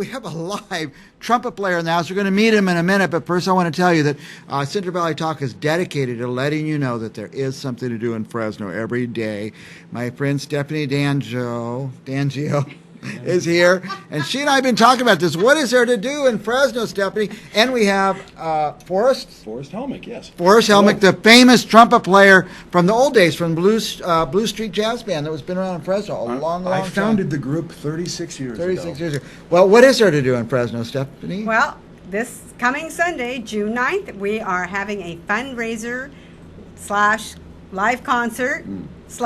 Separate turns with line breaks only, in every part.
we have a live trumpet player in the house. We're going to meet him in a minute, but first I want to tell you that Central Valley Talk is dedicated to letting you know that there is something to do in Fresno every day. My friend Stephanie D'Angio is here, and she and I have been talking about this. What is there to do in Fresno, Stephanie? And we have Forrest
Helmick, yes.
Forrest Helmick, the famous trumpet player from the old days, from Blue Street Jazz Band that was been around in Fresno a long time.
I founded the group 36 years ago.
36 years ago. Well, what is there to do in Fresno, Stephanie?
Well, this coming Sunday, June 9th, we are having a fundraiser / live concert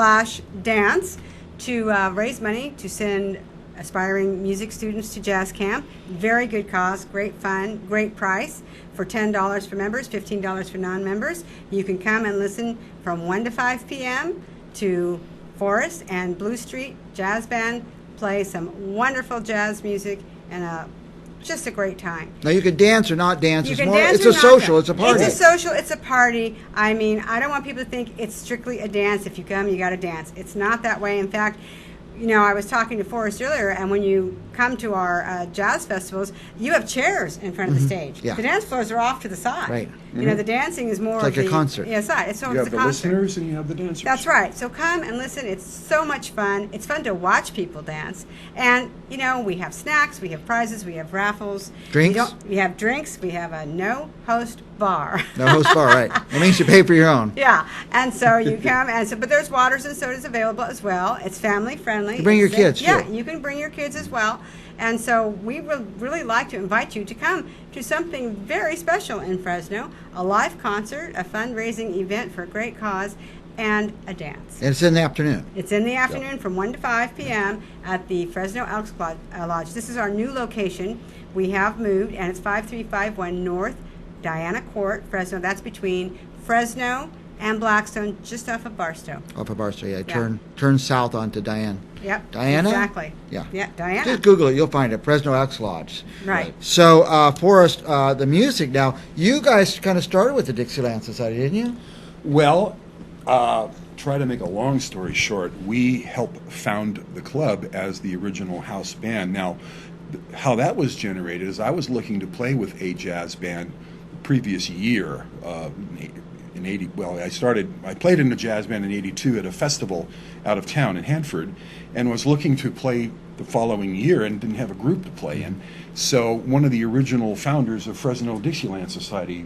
/ dance to raise money to send aspiring music students to jazz camp. Very good cause, great fun, great price for $10 for members, $15 for non-members. You can come and listen from 1 to 5 p.m. to Forrest and Blue Street Jazz Band play some wonderful jazz music and just a great time.
Now you can dance or not dance.
You
It's
can
more.
dance
It's
or
a
not
social.
dance.
It's a party.
It's a social. It's a party. I mean, I don't want people to think it's strictly a dance. If you come, you got to dance. It's not that way. In fact, you know, I was talking to Forrest earlier, and when you come to our jazz festivals, you have chairs in front of the stage.
Yeah.
The dance floors are off to the side.
Right.
You know, the dancing is more
It's like
of
a
the
concert.
Yeah, side. So
You
it's
have
a
the
concert.
listeners and you have the dancers.
That's right. So come and listen. It's so much fun. It's fun to watch people dance. And, you know, we have snacks, we have prizes, we have raffles.
Drinks?
We have drinks. We have a no-host bar.
No host bar, right? That means you pay for your own.
Yeah. And so you come, but there's waters and sodas available as well. It's family friendly.
You bring your kids,
Yeah,
too.
you can bring your kids as well. And so we would really like to invite you to come to something very special in Fresno, a live concert, a fundraising event for a great cause, and a dance.
And it's in the afternoon.
It's in the afternoon from 1 to 5 p.m. at the Fresno Elks Lodge. This is our new location. We have moved, and it's 5351 North Diana Court, Fresno. That's between Fresno and Blackstone, just off of Barstow.
Off of Barstow, yeah. Turn south onto Diane.
Yep.
Diana?
Exactly.
Yeah.
Yeah, Diana.
Just Google it. You'll find it. Fresno Elks Lodge.
Right.
So, Forrest, the music now, you guys kind of started with the Dixieland Society, didn't you?
Well, try to make a long story short, we helped found the club as the original house band. Now, how that was generated is I was looking to play with a jazz band the previous year. In 80, well, I played in a jazz band in 82 at a festival out of town in Hanford, and was looking to play the following year and didn't have a group to play in. So one of the original founders of Fresno Dixieland Society,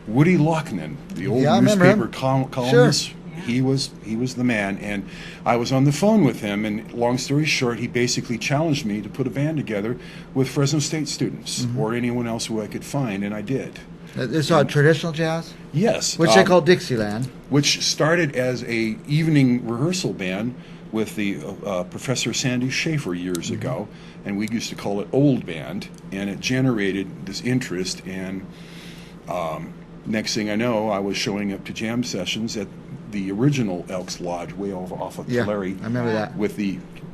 Woody Lochnan, the old newspaper columnist,
Sure.
he was the man. And I was on the phone with him, and long story short, he basically challenged me to put a band together with Fresno State students or anyone else who I could find, and I did.
It's all traditional jazz?
Yes.
Which they call Dixieland.
Which started as a evening rehearsal band with the Professor Sandy Schaefer years ago, and we used to call it Old Band, and it generated this interest, and next thing I know, I was showing up to jam sessions at the original Elks Lodge way off of Tulare.
I remember that.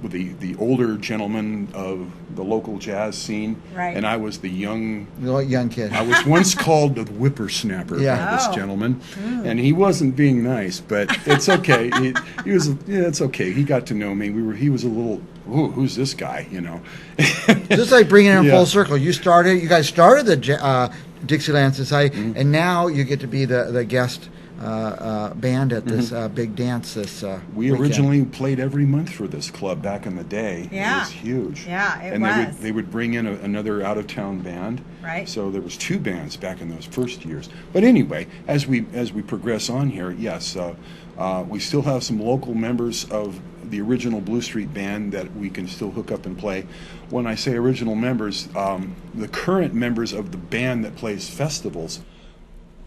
With the older gentlemen of the local jazz scene,
Right.
and I was the young
kid.
I was once called the whippersnapper by this gentleman, and he wasn't being nice, but it's okay. He was. Yeah, it's okay. He got to know me. He was a little. Ooh, who's this guy? You know.
Just like bringing it in full circle. You guys started the Dixieland Society, and now you get to be the guest band at this big dance
We
weekend.
originally played every month for this club back in the day.
Yeah.
It was huge.
Yeah, it
and
was.
They would bring in another out-of-town band.
Right.
So there was 2 bands back in those first years. But anyway, as we progress on here, yes, we still have some local members of the original Blue Street Band that we can still hook up and play. When I say original members, the current members of the band that plays festivals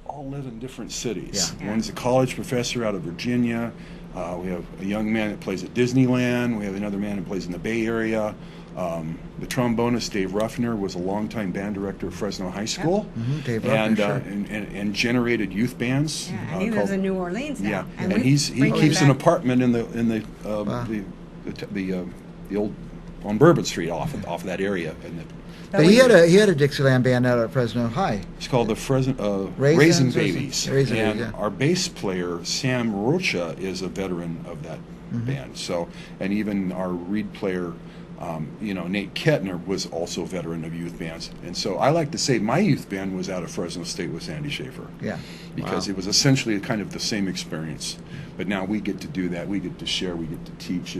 all live in different cities.
Yeah.
One's a college professor out of Virginia. We have a young man that plays at Disneyland. We have another man that plays in the Bay Area. The trombonist Dave Ruffner was a longtime band director of Fresno High School,
Dave Ruffner, sure.
and generated youth bands.
Yeah, and he lives in New Orleans now.
Yeah,
And
and
we
he
bring him
keeps an
back.
apartment in the old on Bourbon Street off of that area. And
But he had a Dixieland band out at Fresno High.
it's called the Raisin
Raisins,
Babies.
Raisin
and
Babies, yeah.
our bass player Sam Rocha is a veteran of that band. So, and even our reed player Nate Kettner was also a veteran of youth bands. And so I like to say my youth band was out of Fresno State with Sandy Schaefer.
Yeah.
Because
Wow.
it was essentially kind of the same experience. But now we get to do that. We get to share. We get to teach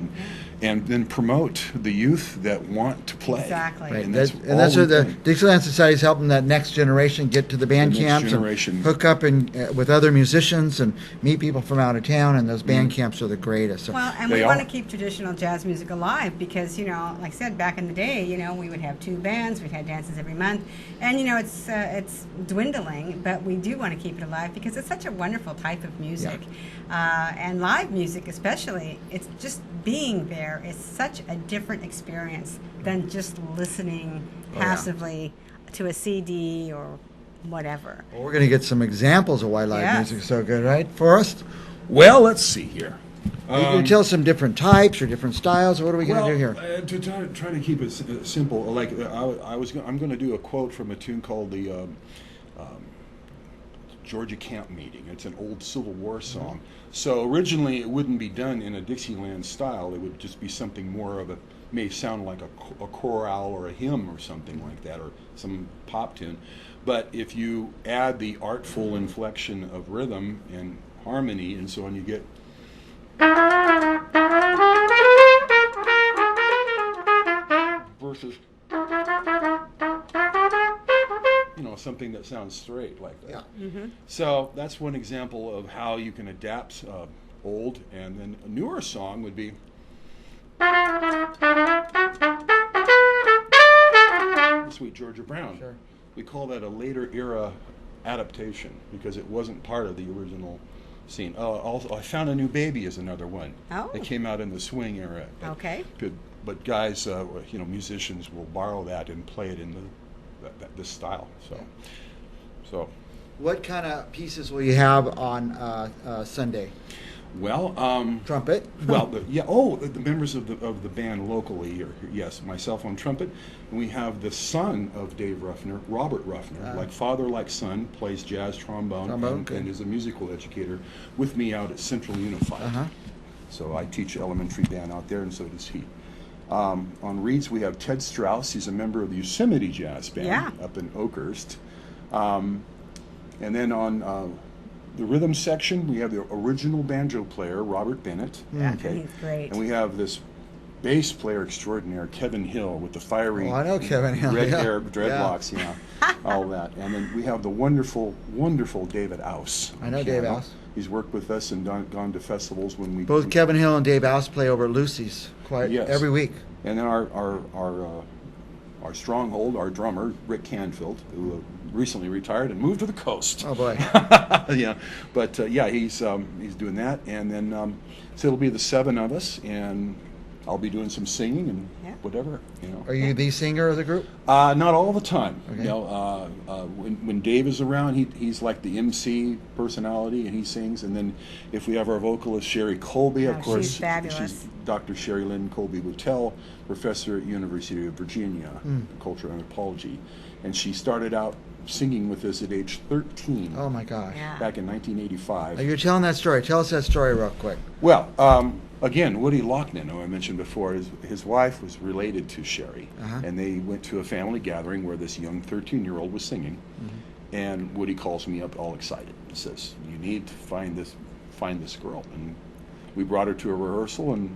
and then promote the youth that want to play.
Exactly.
Right.
And that's
That's
all
where the
we've done.
Dixieland Society is helping that next generation get to the band
The next
camps
generation.
and hook up with other musicians and meet people from out of town. And those
Mm-hmm.
band camps are the greatest. So,
Well, and
They
we want
are.
to keep traditional jazz music alive because, like I said, back in the day, we would have 2 bands, we'd have dances every month, and it's dwindling, but we do want to keep it alive because it's such a wonderful type of music, and live music especially. It's just being there is such a different experience than just listening
yeah.
passively to a CD or whatever.
well, we're going to get some examples of why live
Yes.
music is so good, right, Forrest?
Well, let's see here.
You can tell some different types or different styles. What are we going to do here?
To try to keep it simple, like I'm going to do a quote from a tune called the Georgia Camp Meeting. It's an old Civil War song. So originally it wouldn't be done in a Dixieland style. It would just be something more of may sound like a chorale or a hymn or something like that, or some pop tune. But if you add the artful inflection of rhythm and harmony and so on, you get versus something that sounds straight like that.
Yeah.
So that's one example of how you can adapt old, and then a newer song would be Sweet Georgia Brown.
Sure.
We call that a later era adaptation because it wasn't part of the original scene. Also, I Found a New Baby is another one.
Oh.
It came out in the swing era.
Okay.
Good, but guys, musicians will borrow that and play it in this style. So.
What kind of pieces will you have on Sunday?
Well,
Trumpet.
well, the members of the band locally are here. Yes, myself on trumpet, and we have the son of Dave Ruffner, Robert Ruffner, like father, like son, plays jazz trombone,
okay.
and is a musical educator with me out at Central Unified.
Uh-huh.
So I teach elementary band out there, and so does he. On reeds, we have Ted Strauss. He's a member of the Yosemite Jazz Band up in Oakhurst. And then on the rhythm section, we have the original banjo player, Robert Bennett.
Yeah, he's great.
And we have this bass player extraordinaire, Kevin Hill, with the fiery
Oh, I know Kevin Hill,
red
yeah.
hair, dreadlocks, all that. And then we have the wonderful, wonderful David Ouse.
I know Dave Ouse.
He's worked with us and gone to festivals when we...
Both Kevin Hill and Dave Ouse play over at Lucy's quite
Yes.
every week.
And then our stronghold, our drummer, Rick Canfield, who recently retired and moved to the coast.
Oh boy.
Yeah, but he's doing that, and then so it'll be the 7 of us, and I'll be doing some singing and whatever,
Are you the singer of the group?
Not all the time.
Okay.
When Dave is around, he's like the MC personality, and he sings. And then if we have our vocalist Sherry Colby, of course,
she's fabulous.
she's Dr. Sherry Lynn Colby Boutelle, professor at University of Virginia, cultural anthropology, and she started out singing with us at age 13.
Oh my gosh.
Yeah.
Back in 1985.
Now you're telling that story. Tell us that story real quick.
Well, again, Woody Lochnan, who I mentioned before, his wife was related to Sherry, and they went to a family gathering where this young 13-year-old was singing, and Woody calls me up all excited and says, "You need to find this girl." And we brought her to a rehearsal, and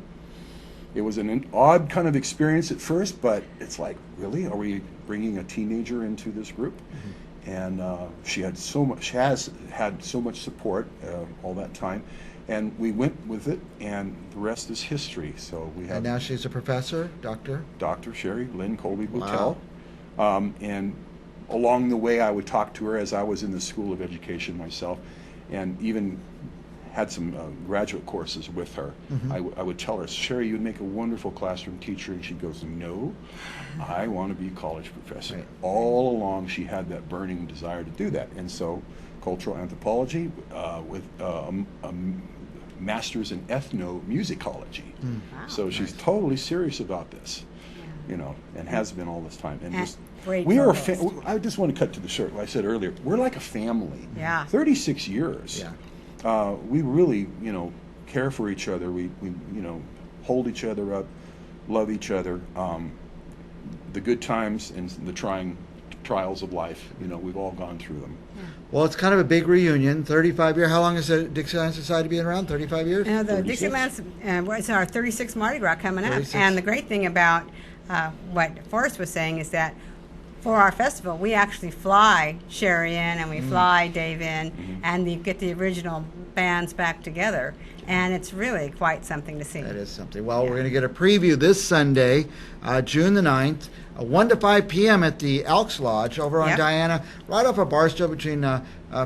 it was an odd kind of experience at first, but it's like, really, are we bringing a teenager into this group? And she has had so much support all that time. And we went with it, and the rest is history. So we have
And now she's a professor, doctor.
Dr. Sherry Lynn Colby
Wow.
Boutelle. And along the way, I would talk to her as I was in the School of Education myself, and even had some graduate courses with her. I would tell her, "Sherry, you'd make a wonderful classroom teacher." And she goes, "No, I want to be a college professor."
Right.
All along, she had that burning desire to do that. And so cultural anthropology with a master's in ethnomusicology.
Wow.
So she's totally serious about this, and has been all this time. And just
great
we are.
vocalist.
I just want to cut to the short. Like I said earlier, we're like a family.
Yeah.
36 years.
Yeah.
We really, care for each other. We hold each other up. love each other. The good times and the trials of life, we've all gone through them.
Well, it's kind of a big reunion. 35 years. How long has the Dixieland Society been around? 35 years?
The
36?
Dixieland's it's our 36th Mardi Gras coming up.
36.
And the great thing about what Forrest was saying is that for our festival, we actually fly Sherry in and we fly Dave in, and you get the original bands back together. And it's really quite something to see.
That is something. Well, we're going to get a preview this Sunday, June the 9th, 1 to 5 p.m. at the Elks Lodge over on
Yep.
Diana, right off of Barstow between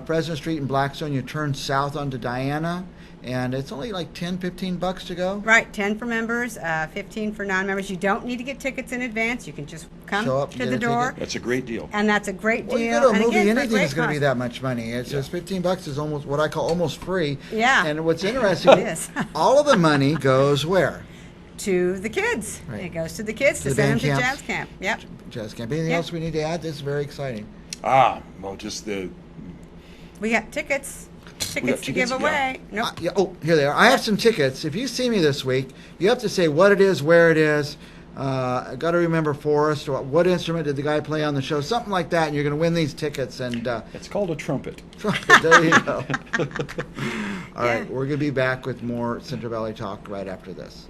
Fresno Street and Blackstone. You turn south onto Diana, and it's only like $10-15 to go.
Right, 10 for members, 15 for non-members. You don't need to get tickets in advance. You can just come
Show up,
to
get
the
a
door.
ticket.
That's a great deal.
And that's a great
Well, you
deal.
go to a
And
movie,
again, for a
anything
great
is going to be
cost.
that much money. It's just $15 is almost what I call almost free.
Yeah.
And what's interesting,
It is.
all of the money goes where?
To the kids.
Right.
It goes to the kids
To
to
the
send them
band
to
camps.
jazz camp. Yep.
Jazz camp. Anything
Yeah.
else we need to add? This is very exciting.
Well, just
We got tickets.
got
Tickets to give
tickets, yeah.
away. Nope.
Yeah, oh, here they are. I have some tickets. If you see me this week, you have to say what it is, where it is. I got to remember Forrest. Or what instrument did the guy play on the show? Something like that, and you're going to win these tickets. And
it's called a trumpet.
there you go. All
Yeah.
right, we're going to be back with more Central Valley Talk right after this.